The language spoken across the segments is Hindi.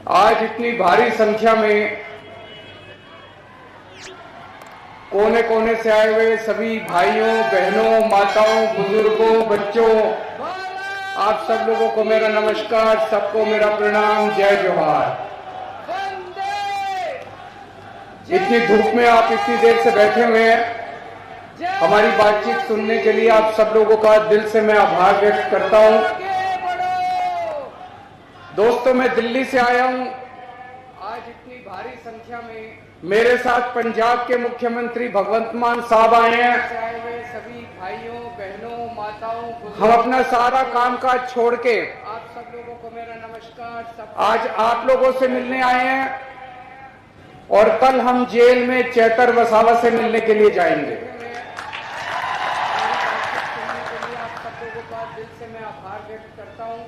आज इतनी भारी संख्या में कोने कोने से आए हुए सभी भाइयों, बहनों, माताओं, बुजुर्गों, बच्चों, आप सब लोगों को मेरा नमस्कार, सबको मेरा प्रणाम, जय जोहार। इतनी धूप में आप इतनी देर से बैठे हुए हैं, हमारी बातचीत सुनने के लिए आप सब लोगों का दिल से मैं आभार व्यक्त करता हूं। दोस्तों, मैं दिल्ली से आया हूं। आज इतनी भारी संख्या में मेरे साथ पंजाब के मुख्यमंत्री भगवंत मान साहब आए हैं। सभी भाइयों, बहनों, माताओं, हम अपना सारा कामकाज छोड़ के आप सब लोगों को मेरा नमस्कार, आज आप लोगों से मिलने आए हैं और कल हम जेल में चेतर वसावा से मिलने के लिए जाएंगे। आप सब लोगों का दिल से मैं आभार व्यक्त करता हूं।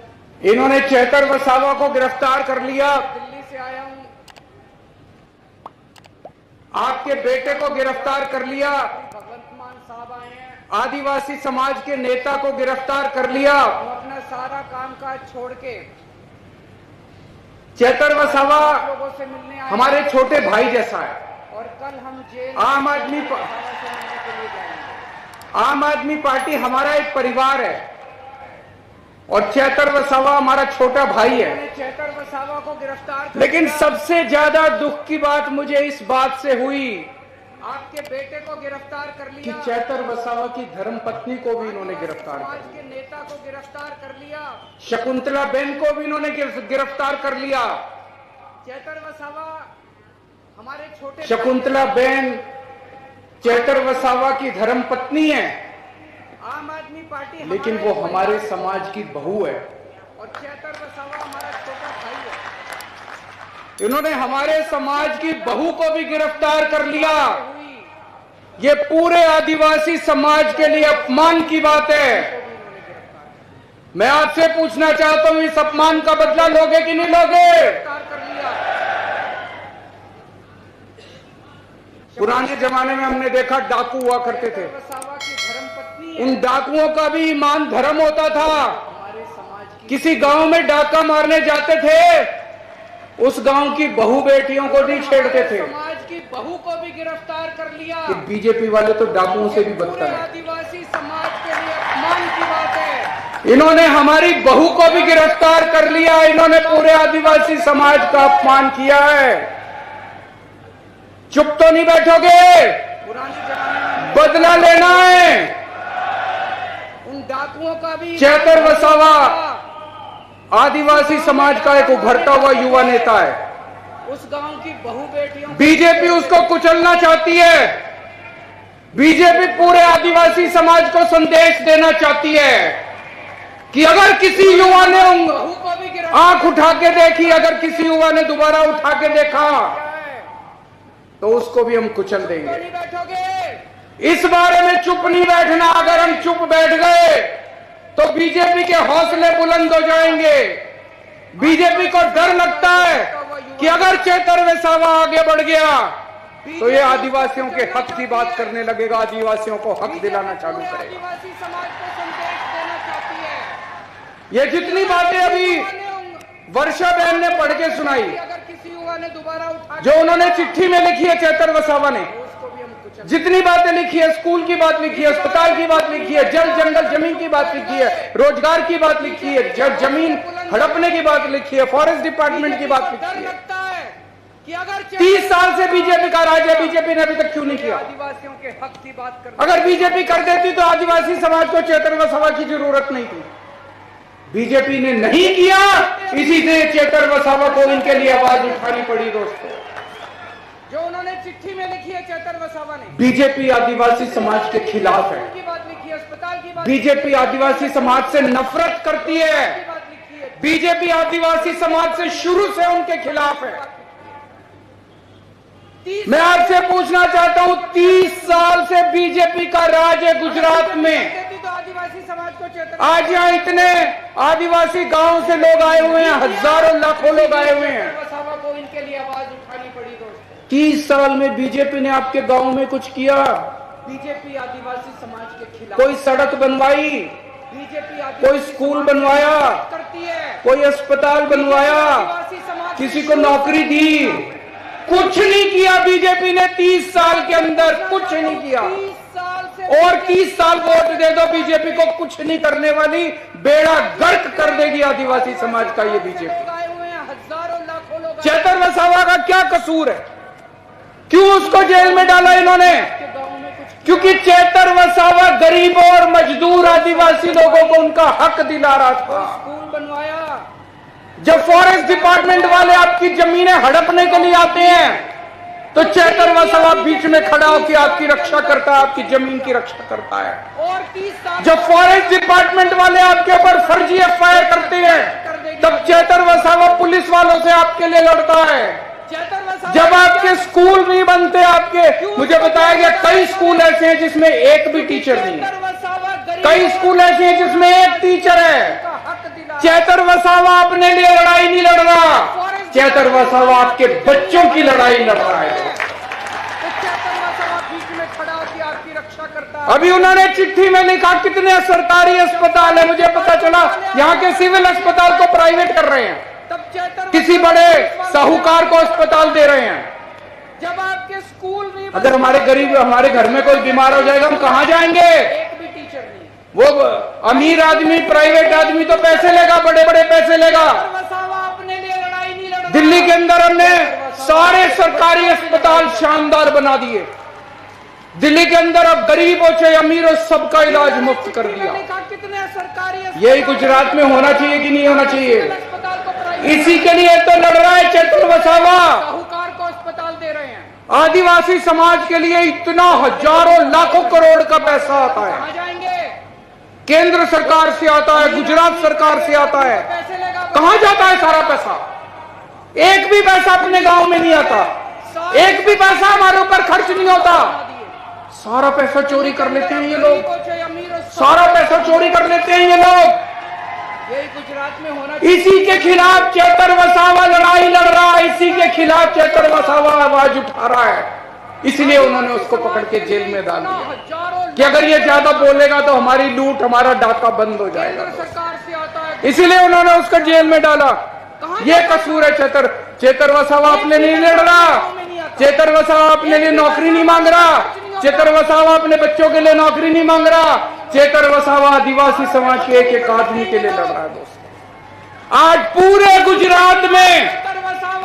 इन्होंने चेतर वसावा को गिरफ्तार कर लिया। दिल्ली से आया हूं। आपके बेटे को गिरफ्तार कर लिया। भगवंत मान साहब आए हैं। आदिवासी समाज के नेता को गिरफ्तार कर लिया। हम अपना सारा कामकाज छोड़ के चेतर वसावा लोगों से मिलने आए, हमारे छोटे भाई जैसा है और कल हम जेल आम आदमी पार्टी हमारा एक परिवार है और चेतर वसावा हमारा छोटा भाई है। चेतर वसावा को गिरफ्तार, लेकिन सबसे ज्यादा दुख की बात मुझे इस बात से हुई, आपके बेटे को गिरफ्तार कर लिया कि चेतर वसावा की धर्मपत्नी को भी इन्होंने गिरफ्तार कर लिया, के नेता को गिरफ्तार कर लिया, शकुंतला बेन को भी इन्होंने गिरफ्तार कर लिया। चेतर वसावा हमारे छोटे, शकुंतला बेन चेतर वसावा की धर्मपत्नी है, आम आदमी पार्टी, लेकिन वो हमारे समाज की बहू है और चेतर वसावा हमारा छोटा भाई है। इन्होंने हमारे समाज की बहू को भी गिरफ्तार कर लिया। ये पूरे आदिवासी समाज के लिए अपमान की बात है। मैं आपसे पूछना चाहता हूं, इस अपमान का बदला लोगे कि नहीं लोगे? पुराने जमाने में हमने देखा डाकू हुआ करते थे, उन डाकुओं का भी ईमान धर्म होता था। किसी गांव में डाका मारने जाते थे, उस गांव की बहू बेटियों को नहीं छेड़ते थे। समाज की बहू को भी गिरफ्तार कर लिया। कि बीजेपी वाले तो डाकुओं से भी बदतर है। आदिवासी समाज के लिए अपमान की बात है। इन्होंने हमारी बहू को भी गिरफ्तार कर लिया। इन्होंने पूरे आदिवासी समाज का अपमान किया है। चुप तो नहीं बैठोगे, बदला लेना है। उन डाकुओं का भी, चेतर वसावा आदिवासी समाज का एक उभरता हुआ युवा नेता है। उस गांव की बहू बेटियों, बीजेपी उसको कुचलना चाहती है। बीजेपी पूरे आदिवासी समाज को संदेश देना चाहती है कि अगर किसी युवा ने आंख उठा के देखी, अगर किसी युवा ने दोबारा उठा के देखा तो उसको भी हम कुचल देंगे। इस बारे में चुप नहीं बैठना। अगर हम चुप बैठ गए तो बीजेपी के हौसले बुलंद हो जाएंगे। बीजेपी को डर लगता है कि अगर चेतर वसावा आगे बढ़ गया तो ये आदिवासियों के हक की बात करने लगेगा, आदिवासियों को हक दिलाना चालू करेगा। आदिवासी समाज को संदेश देना चाहती है। ये जितनी बातें अभी वर्षा बहन ने पढ़ के सुनाई, अगर किसी युवा ने दोबारा उठा, जो उन्होंने चिट्ठी में लिखी है चेतर वसावा ने, जितनी बातें लिखी है, स्कूल की बात लिखी है, अस्पताल की बात लिखी है, जल जंगल जमीन की बात लिखी है, रोजगार की बात लिखी है, जमीन हड़पने की बात लिखी है, फॉरेस्ट डिपार्टमेंट की बात लिखी है। कि अगर 30 साल से बीजेपी का राज है, बीजेपी ने अभी तक क्यों नहीं किया? आदिवासियों के हक की बात कर, अगर बीजेपी कर देती तो आदिवासी समाज को चेतर वसावा की जरूरत नहीं थी। बीजेपी ने नहीं किया, इसी से चेतर वसावा को इनके लिए आवाज उठानी पड़ी। दोस्तों, जो उन्होंने चिट्ठी में लिखी है चेतर वसावा ने, बीजेपी आदिवासी समाज के खिलाफ है। बीजेपी आदिवासी समाज से नफरत करती है। बीजेपी आदिवासी समाज से शुरू से उनके खिलाफ है। मैं आपसे पूछना चाहता हूं, 30 साल से बीजेपी का राज है गुजरात में। आज यहाँ इतने आदिवासी गांव से लोग आए हुए हैं, हजारों लाखों लोग आए हुए हैं। को इनके लिए आवाज उठानी पड़ी। दोस्तों, 30 साल में बीजेपी ने आपके गांव में कुछ किया? बीजेपी आदिवासी समाज के खिलाफ कोई सड़क बनवाई? बीजेपी कोई स्कूल बनवाया? करती है। कोई अस्पताल बनवाया? किसी को नौकरी दी? कुछ नहीं किया बीजेपी ने 30 साल के अंदर, कुछ नहीं किया। और 30 साल वोट दे दो बीजेपी को, कुछ नहीं करने वाली, बेड़ा गर्क कर देगी आदिवासी समाज का ये बीजेपी। चेतर वसावा का क्या कसूर है? क्यों उसको जेल में डाला इन्होंने? क्योंकि चेतर वसावा गरीबों और मजदूर आदिवासी लोगों को उनका हक दिला रहा था। स्कूल बनवाया। जब फॉरेस्ट डिपार्टमेंट वाले आपकी जमीनें हड़पने के लिए आते हैं तो चेतर वसावा बीच में खड़ा होकर आपकी रक्षा करता है, आपकी जमीन की रक्षा करता है। और जब फॉरेस्ट डिपार्टमेंट वाले आपके ऊपर फर्जी एफआईआर करते हैं तब चेतर वसावा पुलिस वालों से आपके लिए लड़ता है। जब आपके स्कूल नहीं बनते, आपके मुझे बताया गया कई स्कूल ऐसे हैं जिसमें एक भी टीचर नहीं है, कई स्कूल ऐसे हैं जिसमें एक टीचर है। चेतर वसावा अपने लिए लड़ाई नहीं लड़ रहा, चेतर वसावा आपके बच्चों की लड़ाई लड़ रहा है। अभी उन्होंने चिट्ठी में लिखा कितने सरकारी अस्पताल है, मुझे पता चला यहाँ के सिविल अस्पताल को प्राइवेट कर रहे हैं, किसी बड़े साहूकार को अस्पताल दे रहे हैं। जब आपके स्कूल नहीं, अगर हमारे गरीब, हमारे घर में कोई बीमार हो जाएगा हम कहां जाएंगे? एक भी टीचर नहीं। वो अमीर आदमी, प्राइवेट आदमी तो पैसे लेगा, बड़े बड़े पैसे लेगा। अपने लिए लड़ाई नहीं लड़। दिल्ली के अंदर हमने सारे सरकारी अस्पताल शानदार बना दिए। दिल्ली के अंदर अब गरीब हो चाहे अमीर हो सबका इलाज मुफ्त कर दिया। कितने सरकारी, यही गुजरात में होना चाहिए कि नहीं होना चाहिए? इसी के लिए तो लड़ रहा है चेतर वसावा। साहूकार को अस्पताल दे रहे हैं। आदिवासी समाज के लिए इतना हजारों लाखों करोड़ का पैसा आता है, कहां जाएंगे? केंद्र सरकार से आता है, गुजरात सरकार से आता है, कहां जाता है सारा पैसा? एक भी पैसा अपने गांव में नहीं आता, एक भी पैसा हमारे ऊपर खर्च नहीं होता। सारा पैसा चोरी कर लेते हैं ये लोग, सारा पैसा चोरी कर लेते हैं ये लोग। यही गुजरात में होना। इसी के खिलाफ चेतर वसावा लड़ाई लड़ रहा है, इसी के खिलाफ चेतर वसावा आवाज उठा रहा है। इसलिए उन्होंने उसको पकड़ के जेल में डाल दिया कि अगर ये ज्यादा बोलेगा तो हमारी लूट, हमारा डाका बंद हो जाएगा। इसीलिए उन्होंने उसको जेल में डाला। ये कसूर है चेतर वसावा अपने लिए लड़ रहा, चेतर वसावा अपने लिए नौकरी नहीं मांग रहा, चेतर वसावा अपने बच्चों के लिए नौकरी नहीं मांग रहा, चेतर वसावा आदिवासी समाज के एक एक आदमी के लिए लड़ रहा है। दोस्तों, आज पूरे गुजरात में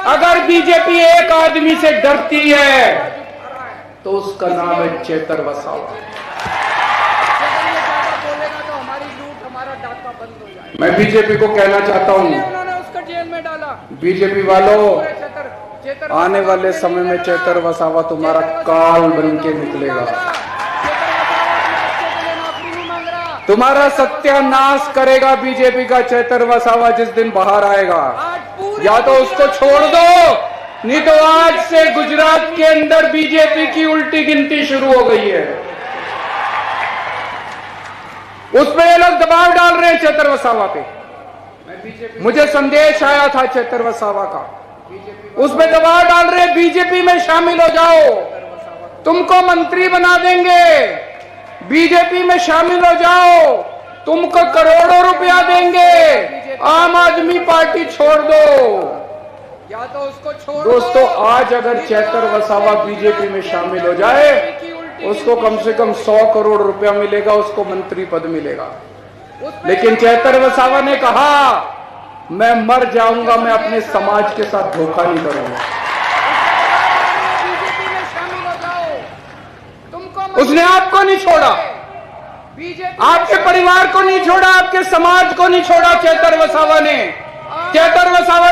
अगर बीजेपी एक आदमी से डरती है तो उसका नाम है चेतर वसावा। मैं बीजेपी को कहना चाहता हूं, उसको जेल में डाला। बीजेपी वालों, आने वाले समय में चेतर वसावा तुम्हारा काल बन के निकलेगा, तुम्हारा सत्यानाश करेगा बीजेपी का चेतर वसावा जिस दिन बाहर आएगा। या तो उसको छोड़ दो, नहीं तो आज से गुजरात के अंदर बीजेपी की उल्टी गिनती शुरू हो गई है। उस पे ये लोग दबाव डाल रहे हैं चेतर वसावा पे। मुझे संदेश आया था चेतर वसावा का, उस पे दबाव डाल रहे, बीजेपी में शामिल हो जाओ, तुमको मंत्री बना देंगे, बीजेपी में शामिल हो जाओ, तुमको करोड़ों रुपया देंगे, आम आदमी पार्टी छोड़ दो। या तो उसको छोड़ दो। दोस्तों, आज अगर चेतर वसावा बीजेपी में शामिल हो जाए उसको कम से कम 100 करोड़ रुपया मिलेगा, उसको मंत्री पद मिलेगा। लेकिन चेतर वसावा ने कहा मैं मर जाऊंगा, मैं अपने समाज के साथ धोखा नहीं करूंगा। उसने आपको नहीं छोड़ा, आपके परिवार को नहीं छोड़ा, आपके समाज को नहीं छोड़ा। चेतर वसावा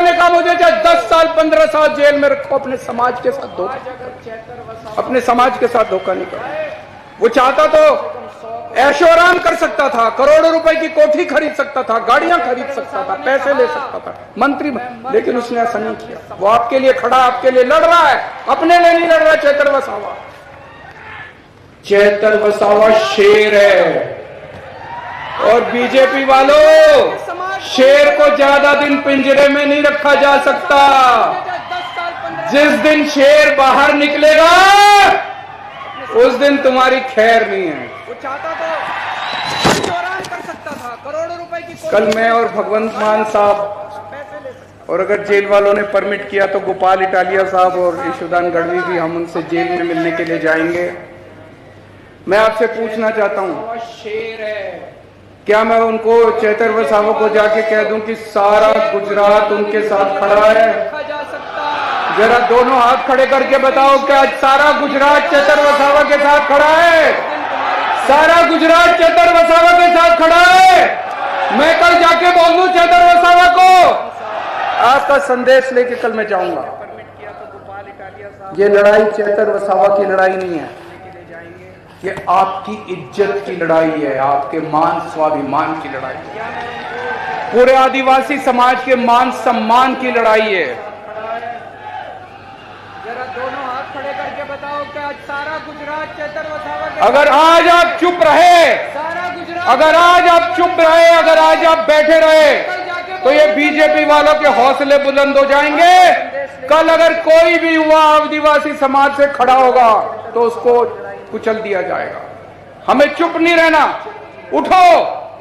ने कहा मुझे चाहे 10 साल 15 साल जेल में रखो, अपने समाज के साथ धोखा, अपने समाज के साथ धोखा नहीं करो। वो चाहता तो ऐशो आराम कर सकता था, करोड़ों रुपए की कोठी खरीद सकता था, गाड़ियां खरीद सकता था, पैसे ले सकता था, मंत्री, लेकिन उसने ऐसा नहीं किया। वो आपके लिए खड़ा, आपके लिए लड़ रहा है, अपने लिए नहीं लड़ रहा। चेतर वसावा, चेतर वसावा शेर है। और बीजेपी वालों, शेर को ज्यादा दिन पिंजरे में नहीं रखा जा सकता। जिस दिन शेर बाहर निकलेगा उस दिन तुम्हारी खैर नहीं है। वो चाहता तो कर सकता था, करोड़ों रुपए की। कल मैं और भगवंत मान साहब और अगर जेल वालों ने परमिट किया तो गोपाल इटालिया साहब और ईशुदान गढ़वी भी, हम उनसे जेल में मिलने के लिए जाएंगे। मैं आपसे पूछना चाहता हूं, शेर है क्या मैं उनको चेतर वसावा को जाके कह दूं कि सारा गुजरात उनके साथ खड़ा है? जरा दोनों हाथ खड़े करके बताओ, क्या सारा गुजरात चेतर वसावा के साथ खड़ा है? सारा गुजरात चेतर वसावा के साथ खड़ा है? मैं कल जाके बोल दूं चेतर वसावा को? आपका संदेश लेके कल मैं जाऊंगा। ये लड़ाई चेतर वसावा की लड़ाई नहीं है, ये आपकी इज्जत की लड़ाई है, आपके मान स्वाभिमान की लड़ाई है, पूरे आदिवासी समाज के मान सम्मान की लड़ाई है। जरा दोनों हाथ खड़े करके बताओ, क्या सारा गुजरात चेतर वसावा के? अगर आज आप चुप रहे, अगर आज आप चुप रहे, अगर आज आप बैठे रहे, तो ये बीजेपी वालों के हौसले बुलंद हो जाएंगे। कल अगर कोई भी युवा आदिवासी समाज से खड़ा होगा तो उसको कुचल दिया जाएगा। हमें चुप नहीं रहना, उठो,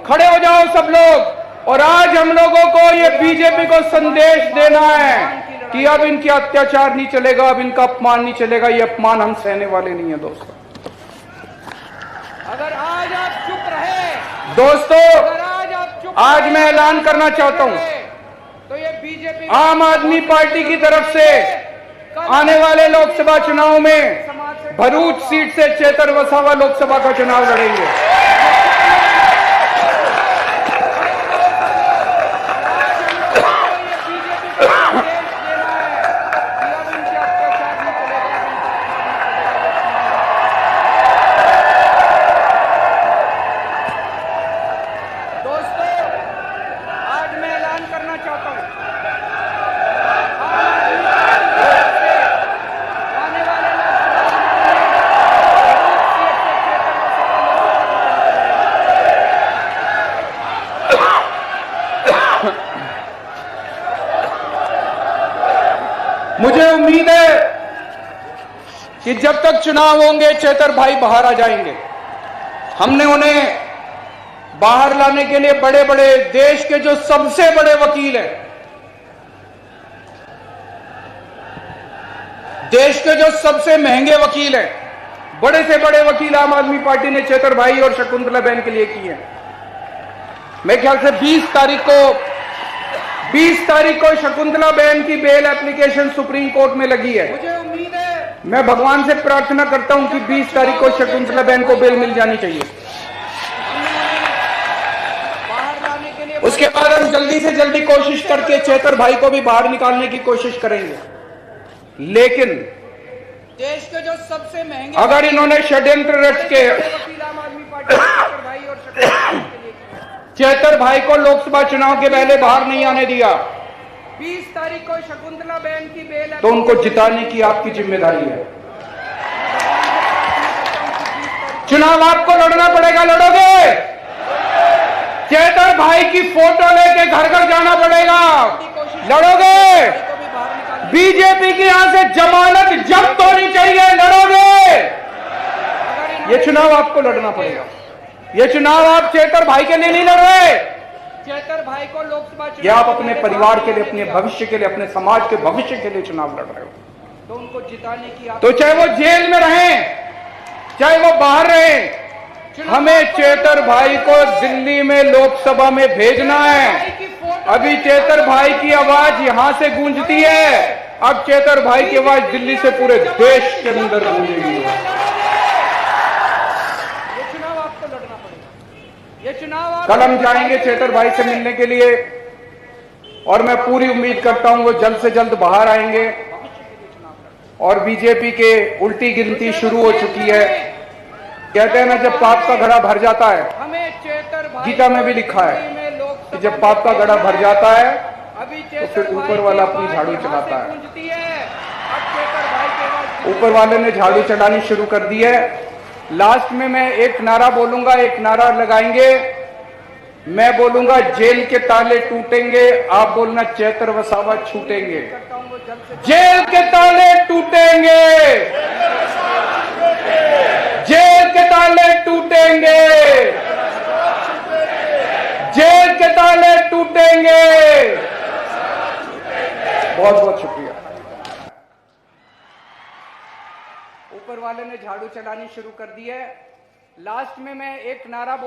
खड़े हो जाओ सब लोग। और आज हम लोगों को ये बीजेपी को संदेश देना है कि अब इनके अत्याचार नहीं चलेगा, अब इनका अपमान नहीं चलेगा। ये अपमान हम सहने वाले नहीं है दोस्तों। अगर आज आप चुप रहे दोस्तों, आज मैं ऐलान करना चाहता हूं, तो ये बीजेपी आम आदमी पार्टी की तरफ से आने वाले लोकसभा चुनाव में भरूच सीट से चेतर वसावा लोकसभा का चुनाव लड़ेंगे। मुझे उम्मीद है कि जब तक चुनाव होंगे चेतर भाई बाहर आ जाएंगे। हमने उन्हें बाहर लाने के लिए बड़े बड़े देश के जो सबसे बड़े वकील हैं, देश के जो सबसे महंगे वकील हैं, बड़े से बड़े वकील आम आदमी पार्टी ने चेतर भाई और शकुंतला बहन के लिए किए हैं। मेरे ख्याल से 20 तारीख को शकुंतला बहन की बेल एप्लीकेशन सुप्रीम कोर्ट में लगी है। मुझे उम्मीद है, मैं भगवान से प्रार्थना करता हूं कि 20 तारीख को शकुंतला बहन को बेल मिल जानी चाहिए। उसके बाद हम जल्दी से जल्दी कोशिश करके चेतर भाई को भी बाहर निकालने की कोशिश करेंगे। लेकिन देश के जो सबसे महंगे, अगर इन्होंने षड्यंत्र रच के आम आदमी पार्टी चेतर भाई को लोकसभा चुनाव के पहले बाहर नहीं आने दिया, 20 तारीख को शकुंतला बहन की बेल, तो उनको जिताने की आपकी जिम्मेदारी है। चुनाव आपको लड़ना पड़ेगा, लड़ोगे? चेतर भाई की फोटो लेके घर घर जाना पड़ेगा, लड़ोगे? बीजेपी की यहां से जमानत जब्त होनी चाहिए, लड़ोगे? ये चुनाव आपको लड़ना पड़ेगा। ये चुनाव आप चेतर भाई के लिए नहीं लड़ रहे, चेतर भाई को लोकसभा चुनाव, ये आप अपने परिवार के लिए, अपने भविष्य के लिए, अपने समाज के भविष्य के लिए चुनाव लड़ रहे हो। तो उनको जिताने की तो चाहे वो जेल में रहें, चाहे वो बाहर रहें, हमें चेतर भाई को दिल्ली में लोकसभा में भेजना है। अभी चेतर भाई की आवाज यहां से गूंजती है, अब चेतर भाई की आवाज दिल्ली से पूरे देश के अंदर गूंजेगी। ये चुनाव कल हम जाएंगे चेतर भाई से मिलने के लिए, और मैं पूरी उम्मीद करता हूं वो जल्द से जल्द बाहर आएंगे। और बीजेपी के उल्टी गिनती शुरू हो चुकी है। कहते हैं ना, जब पाप का घड़ा भर जाता है, गीता में भी लिखा है कि जब पाप का घड़ा भर जाता है तो फिर ऊपर वाला अपनी झाड़ू चलाता है। ऊपर वाले ने झाड़ू चलानी शुरू कर दी है। लास्ट में मैं एक नारा बोलूंगा, एक नारा लगाएंगे। मैं बोलूंगा जेल के ताले टूटेंगे, आप बोलना चेतर वसावा छूटेंगे। जेल के ताले टूटेंगे, जेल के ताले टूटेंगे, जेल के ताले टूटेंगे। बहुत बहुत शुक्रिया। ऊपर वाले ने झाड़ू चलानी शुरू कर दी है। लास्ट में मैं एक नारा बोल